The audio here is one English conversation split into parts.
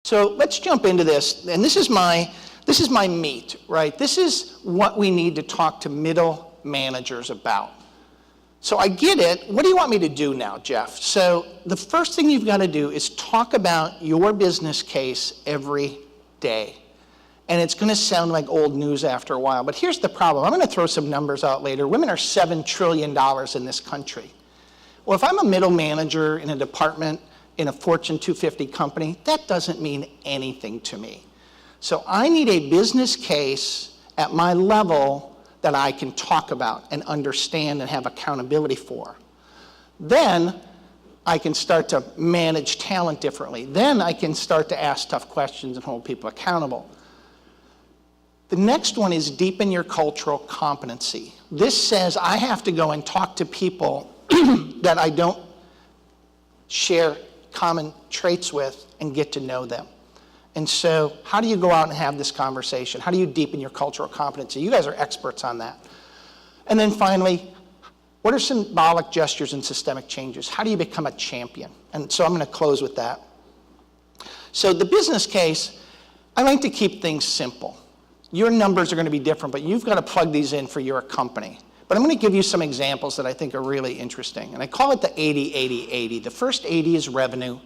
So let's jump into this, and this is my meat, right? This is what we need to talk to middle managers about. So I get it. What do you want me to do now, Jeff? So the first thing you've got to do is talk about your business case every day. And it's going to sound like old news after a while, but here's the problem. I'm going to throw some numbers out later. Women are $7 trillion in this country. Well, if I'm a middle manager in a department in a Fortune 250 company, that doesn't mean anything to me. So I need a business case at my level that I can talk about and understand and have accountability for. Then I can start to manage talent differently. Then I can start to ask tough questions and hold people accountable. The next one is deepen your cultural competency. This says I have to go and talk to people that I don't share common traits with and get to know them. And so how do you go out and have this conversation? How do you deepen your cultural competency? You guys are experts on that. And then finally, what are symbolic gestures and systemic changes? How do you become a champion? And so I'm going to close with that. So the business case, I like to keep things simple. Your numbers are going to be different, but you've got to plug these in for your company. But I'm going to give you some examples that I think are really interesting. And I call it the 80-80-80. The first 80 is revenue.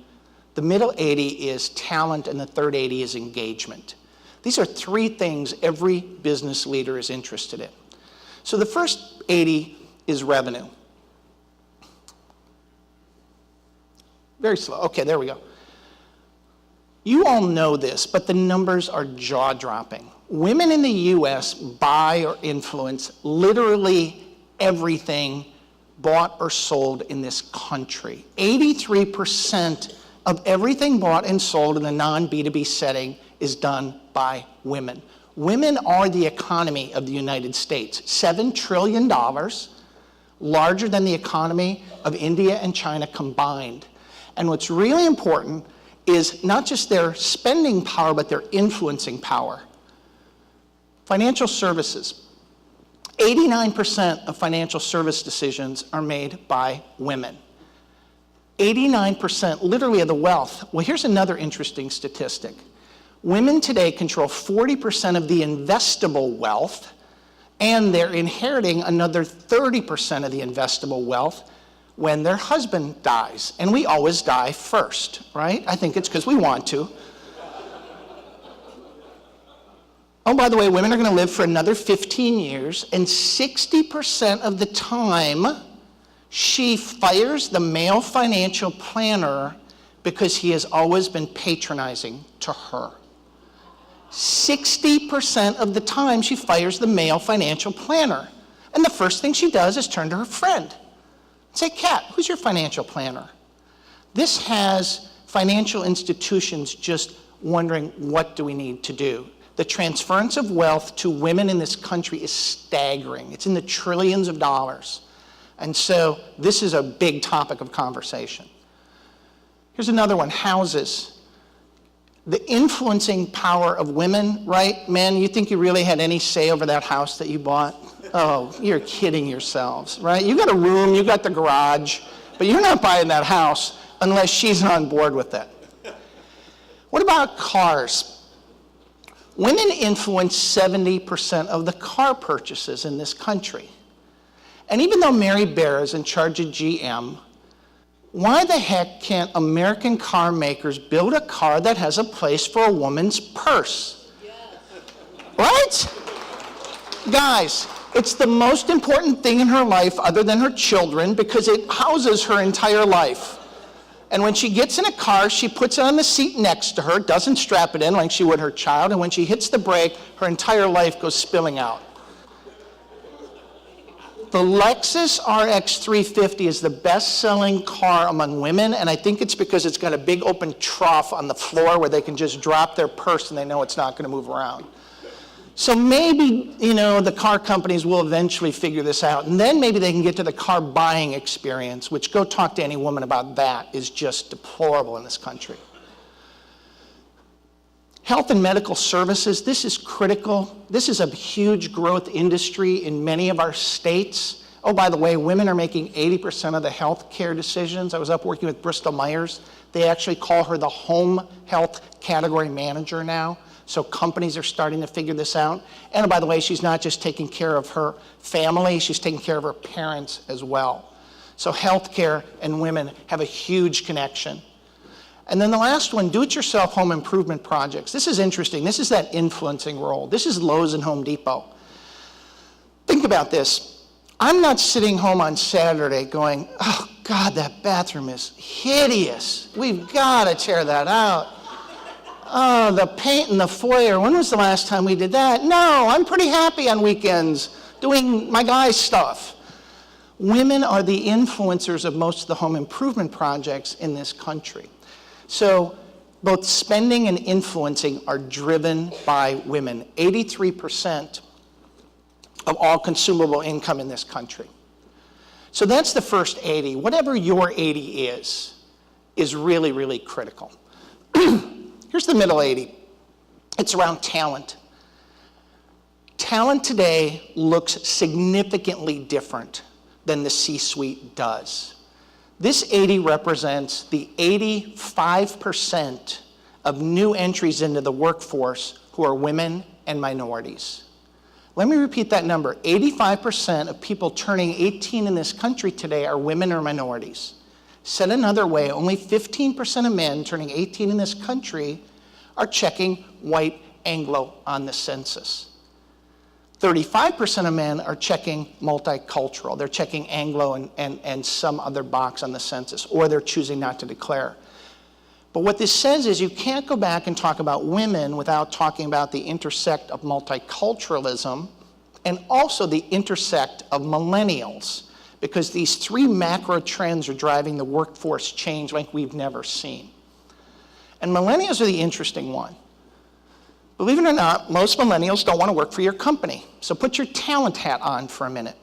The middle 80 is talent, and the third 80 is engagement. These are three things every business leader is interested in. So the first 80 is revenue. Very slow. Okay, there we go. You all know this, but the numbers are jaw-dropping. Women in the US buy or influence literally everything bought or sold in this country. 83% of everything bought and sold in a non-B2B setting is done by women. Women are the economy of the United States. $7 trillion, larger than the economy of India and China combined. And what's really important is not just their spending power, but their influencing power. Financial services. 89% of financial service decisions are made by women. 89% literally of the wealth. Well, here's another interesting statistic. Women today control 40% of the investable wealth, and they're inheriting another 30% of the investable wealth when their husband dies. And we always die first, right? I think it's because we want to. Oh, by the way, women are going to live for another 15 years, and 60% of the time, she fires the male financial planner because he has always been patronizing to her. 60% of the time, she fires the male financial planner. And the first thing she does is turn to her friend and say, Kat, who's your financial planner? This has financial institutions just wondering, what do we need to do? The transference of wealth to women in this country is staggering. It's in the trillions of dollars. And so this is a big topic of conversation. Here's another one, houses. The influencing power of women, right? Men, you think you really had any say over that house that you bought? Oh, you're kidding yourselves, right? You got a room, you got the garage, but you're not buying that house unless she's on board with it. What about cars? Women influence 70% of the car purchases in this country. And even though Mary Barra is in charge of GM, why the heck can't American car makers build a car that has a place for a woman's purse? Yes. Right? Guys, it's the most important thing in her life other than her children because it houses her entire life. And when she gets in a car, she puts it on the seat next to her, doesn't strap it in like she would her child, and when she hits the brake, her entire life goes spilling out. The Lexus RX 350 is the best-selling car among women, and I think it's because it's got a big open trough on the floor where they can just drop their purse and they know it's not going to move around. So maybe, the car companies will eventually figure this out, and then maybe they can get to the car buying experience, which go talk to any woman about that, is just deplorable in this country. Health and medical services, this is critical. This is a huge growth industry in many of our states. Oh, by the way, women are making 80% of the healthcare decisions. I was up working with Bristol Myers. They actually call her the home health category manager now. So companies are starting to figure this out. And by the way, she's not just taking care of her family, she's taking care of her parents as well. So healthcare and women have a huge connection. And then the last one, do-it-yourself home improvement projects. This is interesting. This is that influencing role. This is Lowe's and Home Depot. Think about this. I'm not sitting home on Saturday going, oh God, that bathroom is hideous. We've got to tear that out. Oh, the paint in the foyer. When was the last time we did that? No, I'm pretty happy on weekends doing my guy's stuff. Women are the influencers of most of the home improvement projects in this country. So both spending and influencing are driven by women. 83% of all consumable income in this country. So that's the first 80. Whatever your 80 is really, really critical. Here's the middle 80. It's around talent. Talent today looks significantly different than the C-suite does. This 80 represents the 85% of new entries into the workforce who are women and minorities. Let me repeat that number. 85% of people turning 18 in this country today are women or minorities. Said another way, only 15% of men turning 18 in this country are checking white Anglo on the census. 35% of men are checking multicultural. They're checking Anglo and some other box on the census, or they're choosing not to declare. But what this says is you can't go back and talk about women without talking about the intersect of multiculturalism and also the intersect of millennials, because these three macro trends are driving the workforce change like we've never seen. And millennials are the interesting one. Believe it or not, most millennials don't want to work for your company. So put your talent hat on for a minute.